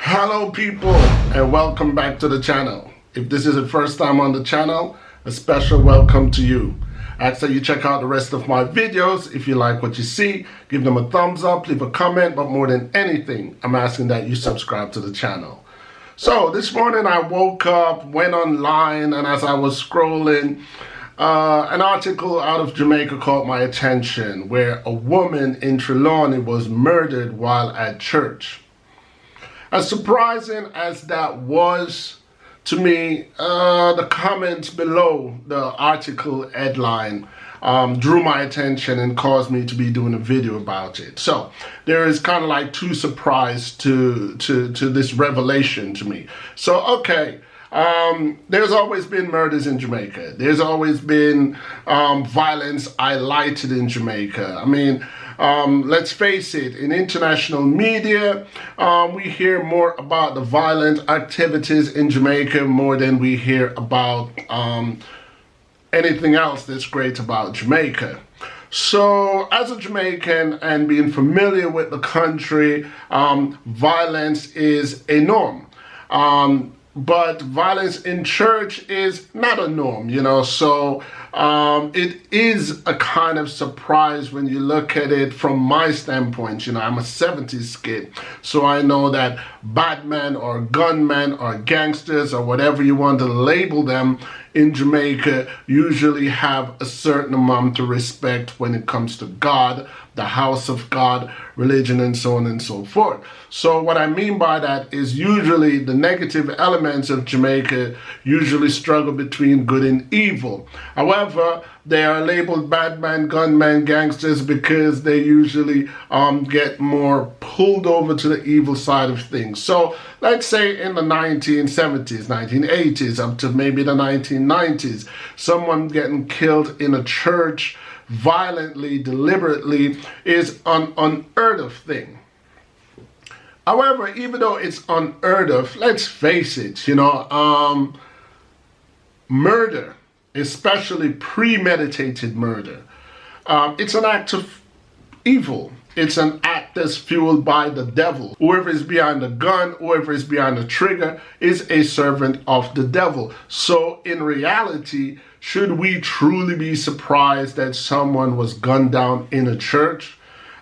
Hello people, and welcome back to the channel. If this is the first time on the channel, a special welcome to you. I ask that you check out the rest of my videos. If you like what you see, give them a thumbs up, leave a comment, but more than anything, I'm asking that you subscribe to the channel. So this morning I woke up, went online, and as I was scrolling, an article out of Jamaica caught my attention where a woman in Trelawney was murdered while at church. As surprising as that was to me, the comments below the article headline drew my attention and caused me to be doing a video about it. So there is kind of like two surprises to this revelation to me. So okay, there's always been murders in Jamaica. There's always been violence highlighted in Jamaica. I mean, let's face it, in international media, we hear more about the violent activities in Jamaica more than we hear about anything else that's great about Jamaica. So as a Jamaican and being familiar with the country, violence is a norm. But violence in church is not a norm, you know, so it is a kind of surprise when you look at it from my standpoint. You know, I'm a 70s kid, so I know that bad men or gunmen or gangsters or whatever you want to label them in Jamaica usually have a certain amount of respect when it comes to God, the house of God, religion, and so on and so forth. So what I mean by that is usually the negative elements of Jamaica usually struggle between good and evil. However, they are labeled bad men, gunmen, gangsters because they usually get more pulled over to the evil side of things. So let's say in the 1970s, 1980s, up to maybe the 1990s, someone getting killed in a church violently, deliberately is an unheard of thing. However, even though it's unheard of, let's face it, you know, murder, especially premeditated murder, it's an act of evil. It's an act that's fueled by the devil. Whoever is behind the gun, whoever is behind the trigger is a servant of the devil. So in reality, should we truly be surprised that someone was gunned down in a church?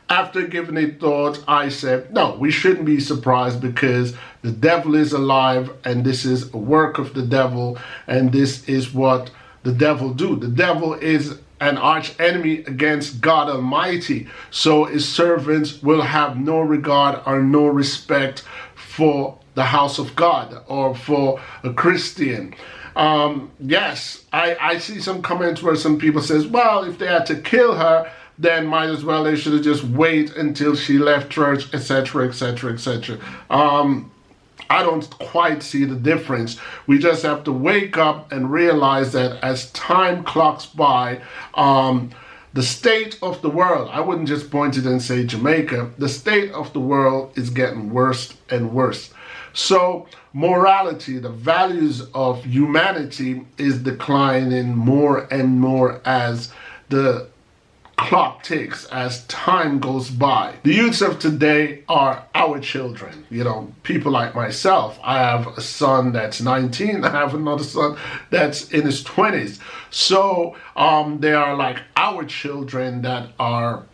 After giving it thought, I said, no, we shouldn't be surprised because the devil is alive and this is a work of the devil and this is what the devil do. The devil is an arch enemy against God Almighty, so his servants will have no regard or no respect for the house of God or for a Christian. Yes, I see some comments where some people says, well, if they had to kill her, then might as well they should have just wait until she left church, etc., etc., etc. I don't quite see the difference. We just have to wake up and realize that as time clocks by, the state of the world, I wouldn't just point it and say Jamaica, the state of the world is getting worse and worse. So morality, the values of humanity is declining more and more as the clock ticks, as time goes by. The youths of today are our children. You know, people like myself. I have a son that's 19. I have another son that's in his 20s. So they are like our children that are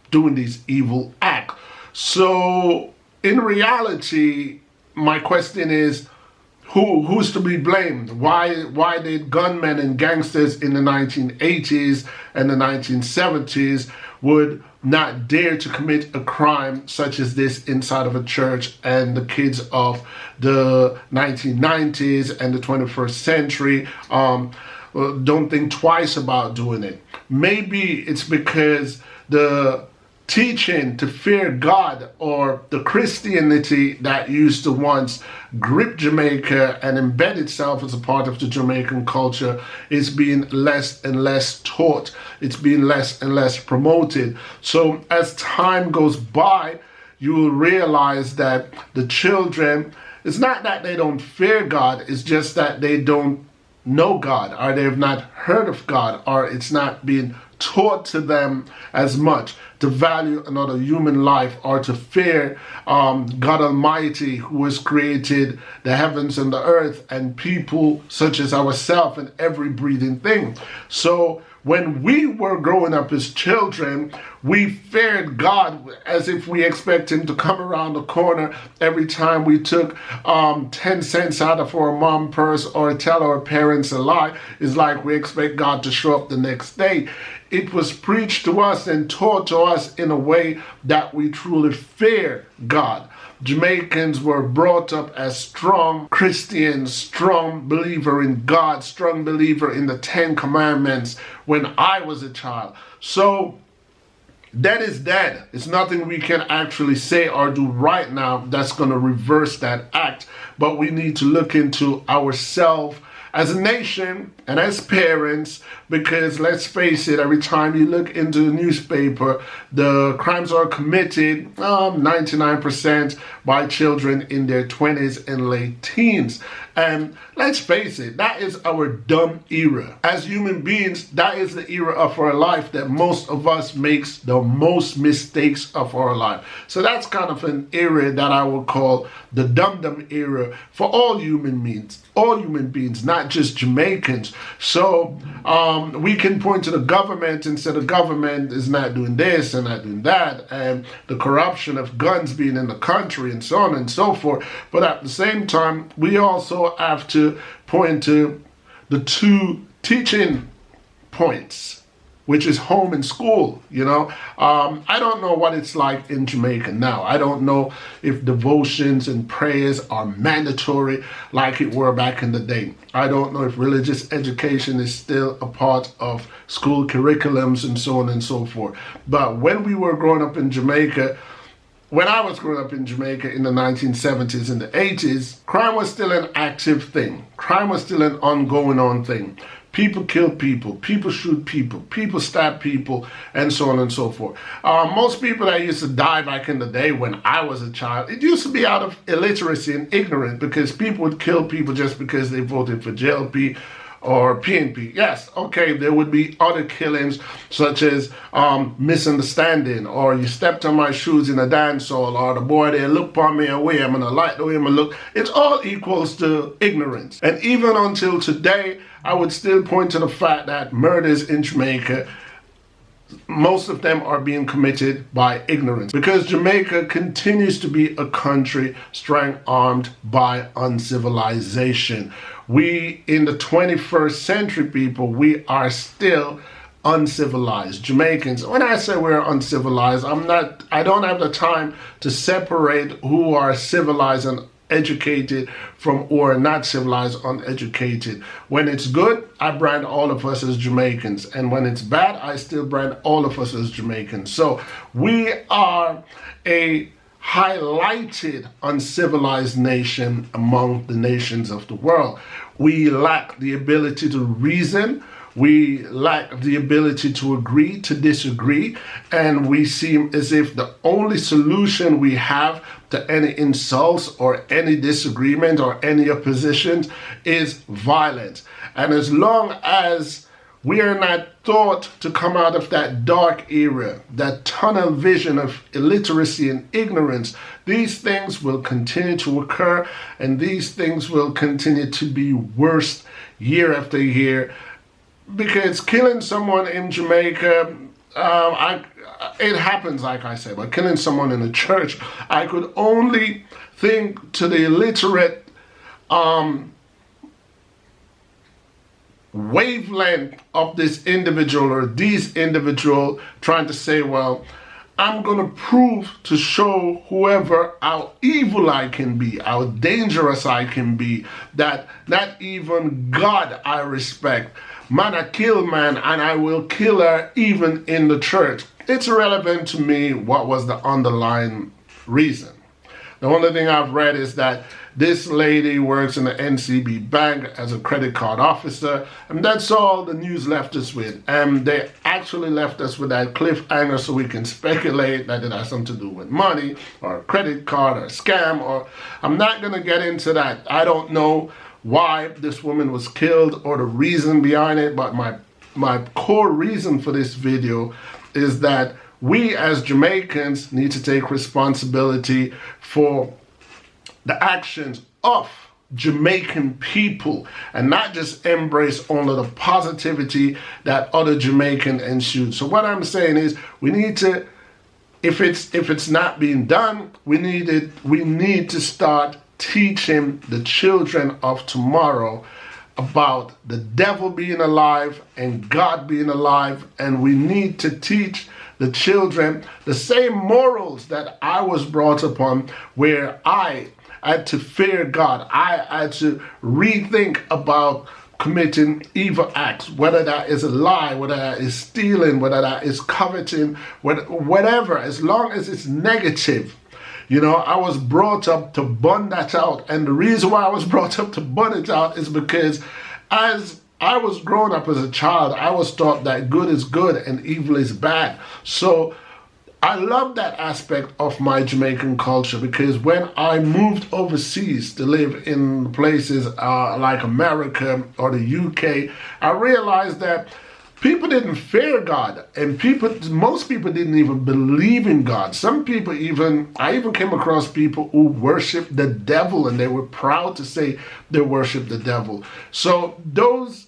doing these evil acts. So in reality, my question is, who's to be blamed? Why did gunmen and gangsters in the 1980s and the 1970s would not dare to commit a crime such as this inside of a church, and the kids of the 1990s and the 21st century don't think twice about doing it? Maybe it's because the teaching to fear God, or the Christianity that used to once grip Jamaica and embed itself as a part of the Jamaican culture, is being less and less taught. It's being less and less promoted. So as time goes by, you will realize that the children, it's not that they don't fear God, it's just that they don't know God, or they have not heard of God, or it's not being taught to them as much to value another human life or to fear God Almighty, who has created the heavens and the earth and people such as ourselves and every breathing thing. So when we were growing up as children, we feared God as if we expect him to come around the corner every time we took 10 cents out of our mom purse or tell our parents a lie. It's like we expect God to show up the next day. It was preached to us and taught to us in a way that we truly fear God. Jamaicans were brought up as strong Christians, strong believer in God, strong believer in the 10 Commandments when I was a child. So that is dead. It's nothing we can actually say or do right now that's going to reverse that act. But we need to look into ourselves as a nation and as parents, because let's face it, every time you look into the newspaper, the crimes are committed 99% by children in their 20s and late teens. And let's face it, that is our dumb era. As human beings, that is the era of our life that most of us makes the most mistakes of our life. So that's kind of an era that I would call the dumb era for all human beings, not just Jamaicans. So we can point to the government and say the government is not doing this and not doing that, and the corruption of guns being in the country and so on and so forth. But at the same time, we also have to point to the two teaching points, which is home and school. I don't know what it's like in Jamaica now. I don't know if devotions and prayers are mandatory like it were back in the day. I don't know if religious education is still a part of school curriculums and so on and so forth. But when we were growing up in Jamaica, when I was growing up in Jamaica in the 1970s and the 80s, crime was still an active thing. Crime was still an ongoing thing. People kill people, people shoot people, people stab people, and so on and so forth. Most people that used to die back in the day when I was a child, it used to be out of illiteracy and ignorance, because people would kill people just because they voted for JLP or PNP. Yes, okay, there would be other killings such as misunderstanding, or you stepped on my shoes in a dance hall, or the boy there looked upon me away, I'm gonna like the way I'm gonna look. It's all equals to ignorance. And even until today, I would still point to the fact that murders in Jamaica, most of them are being committed by ignorance, because Jamaica continues to be a country strong-armed by uncivilization. We, in the 21st century people, we are still uncivilized. Jamaicans, when I say we're uncivilized, I don't have the time to separate who are civilized and educated from who are not civilized, uneducated. When it's good, I brand all of us as Jamaicans. And when it's bad, I still brand all of us as Jamaicans. So we are a highlighted uncivilized nation among the nations of the world. We lack the ability to reason. We lack the ability to agree, to disagree, and we seem as if the only solution we have to any insults or any disagreement or any opposition is violence. And as long as we are not taught to come out of that dark era, that tunnel vision of illiteracy and ignorance, these things will continue to occur, and these things will continue to be worse year after year. Because killing someone in Jamaica, it happens, like I said, but killing someone in a church, I could only think to the illiterate wavelength of this individual or these individual trying to say, well, I'm going to prove to show whoever how evil I can be, how dangerous I can be, that not even God I respect. Man, I kill man, and I will kill her even in the church. It's irrelevant to me what was the underlying reason. The only thing I've read is that this lady works in the NCB bank as a credit card officer, and that's all the news left us with. And they actually left us with that cliffhanger so we can speculate that it has something to do with money or a credit card or a scam, or I'm not going to get into that. I don't know why this woman was killed or the reason behind it, but my my core reason for this video is that we as Jamaicans need to take responsibility for the actions of Jamaican people and not just embrace only the positivity that other Jamaican ensued. So what I'm saying is we need to, if it's not being done, we need to start teaching the children of tomorrow about the devil being alive and God being alive, and we need to teach the children the same morals that I was brought upon, where I had to fear God. I had to rethink about committing evil acts, whether that is a lie, whether that is stealing, whether that is coveting, whatever, as long as it's negative. You know, I was brought up to burn that out. And the reason why I was brought up to burn it out is because as I was growing up as a child, I was taught that good is good and evil is bad. So I love that aspect of my Jamaican culture, because when I moved overseas to live in places like America or the UK, I realized that people didn't fear God, and most people didn't even believe in God. Some people I even came across people who worshiped the devil, and they were proud to say they worship the devil. So those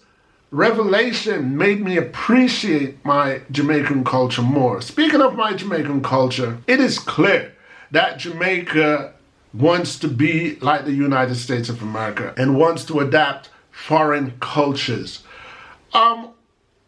revelation made me appreciate my Jamaican culture more. Speaking of my Jamaican culture, it is clear that Jamaica wants to be like the United States of America and wants to adapt foreign cultures.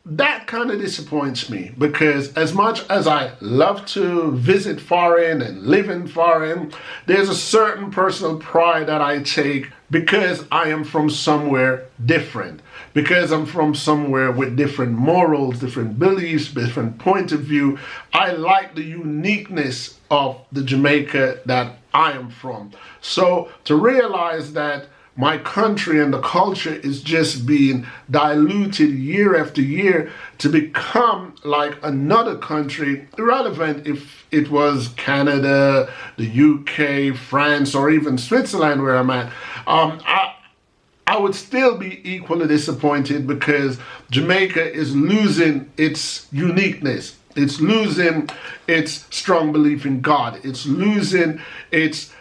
That kind of disappoints me, because as much as I love to visit foreign and live in foreign, there's a certain personal pride that I take because I am from somewhere different, because I'm from somewhere with different morals, different beliefs, different point of view. I like the uniqueness of the Jamaica that I am from. So to realize that my country and the culture is just being diluted year after year to become like another country, irrelevant if it was Canada, the UK, France, or even Switzerland where I'm at, I would still be equally disappointed, because Jamaica is losing its uniqueness. It's losing its strong belief in God. It's losing its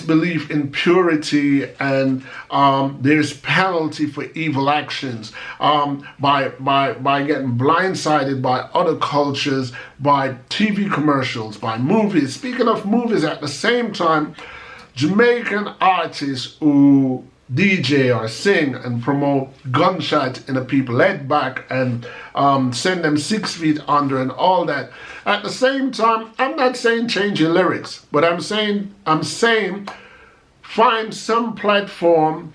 belief in purity, and there's penalty for evil actions by getting blindsided by other cultures, by TV commercials, by movies. Speaking of movies, at the same time, Jamaican artists who DJ or sing and promote gunshot in a people's head back and send them 6 feet under and all that. At the same time, I'm not saying change your lyrics, but I'm saying find some platform,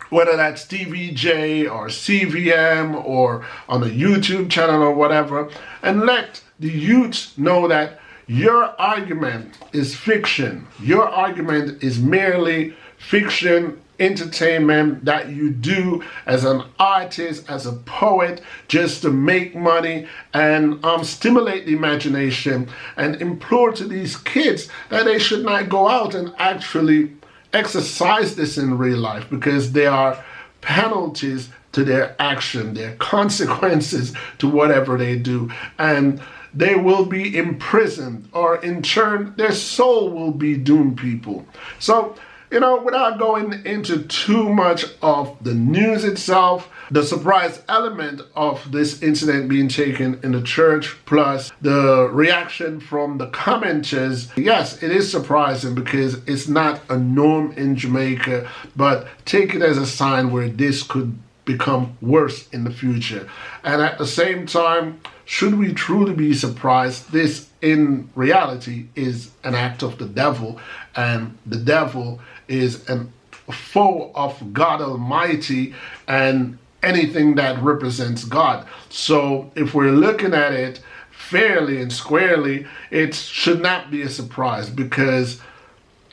whether that's TVJ or CVM or on a YouTube channel or whatever, and let the youths know that your argument is fiction. Your argument is merely fiction, entertainment that you do as an artist, as a poet, just to make money and stimulate the imagination, and implore to these kids that they should not go out and actually exercise this in real life, because there are penalties to their action, there are consequences to whatever they do, and they will be imprisoned, or in turn their soul will be doomed people. So, you know, without going into too much of the news itself, the surprise element of this incident being taken in the church, plus the reaction from the commenters, yes, it is surprising because it's not a norm in Jamaica, but take it as a sign where this could become worse in the future. And at the same time, should we truly be surprised? This in reality is an act of the devil, and the devil is a foe of God Almighty and anything that represents God. So if we're looking at it fairly and squarely, it should not be a surprise, because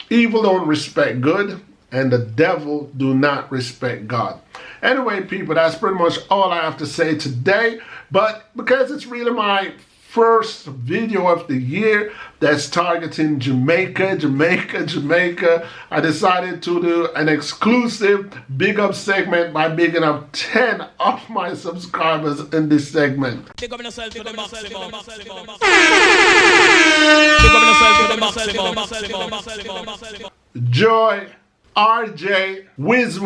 evil don't respect good and the devil do not respect God. Anyway, people, that's pretty much all I have to say today. But because it's really my first video of the year that's targeting Jamaica. I decided to do an exclusive big up segment by bigging up 10 of my subscribers in this segment. Big up yourself to the maximum. Big up yourself to the maximum. Joy, RJ, Wiz,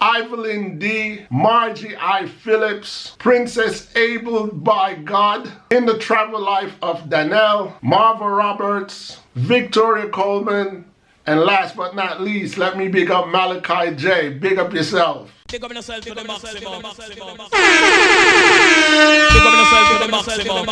Evelyn D, Margie I. Phillips, Princess Able by God, In the Travel Life of Danelle, Marva Roberts, Victoria Coleman, and last but not least, let me big up Malachi J. Big up yourself. Big up yourself to the maximum. Big up yourself to the maximum.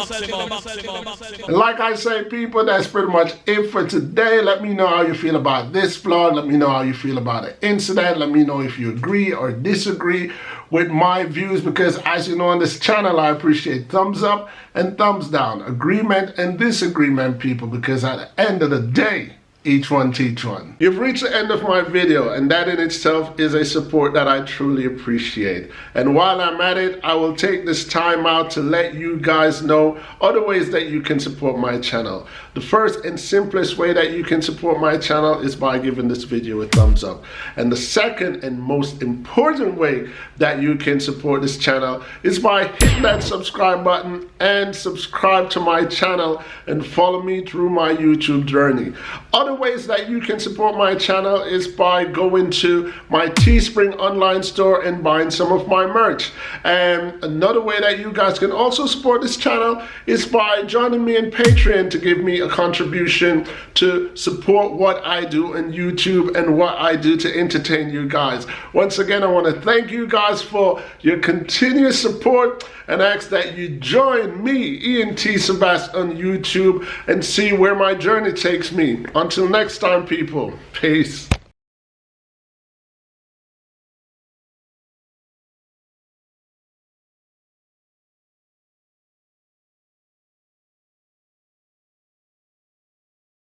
Like I say, people, that's pretty much it for today. Let me know how you feel about this vlog. Let me know how you feel about the incident. Let me know if you agree or disagree with my views, because as you know on this channel, I appreciate thumbs up and thumbs down, agreement and disagreement, people, because at the end of the day, each one teach one. You've reached the end of my video, and that in itself is a support that I truly appreciate. And while I'm at it, I will take this time out to let you guys know other ways that you can support my channel. The first and simplest way that you can support my channel is by giving this video a thumbs up. And the second and most important way that you can support this channel is by hitting that subscribe button and subscribe to my channel and follow me through my YouTube journey. Other ways that you can support my channel is by going to my Teespring online store and buying some of my merch. And another way that you guys can also support this channel is by joining me in Patreon to give me a contribution to support what I do in YouTube and what I do to entertain you guys. Once again, I want to thank you guys for your continuous support and ask that you join me, Ian T. Sebast, on YouTube and see where my journey takes me. Until next time, people, peace.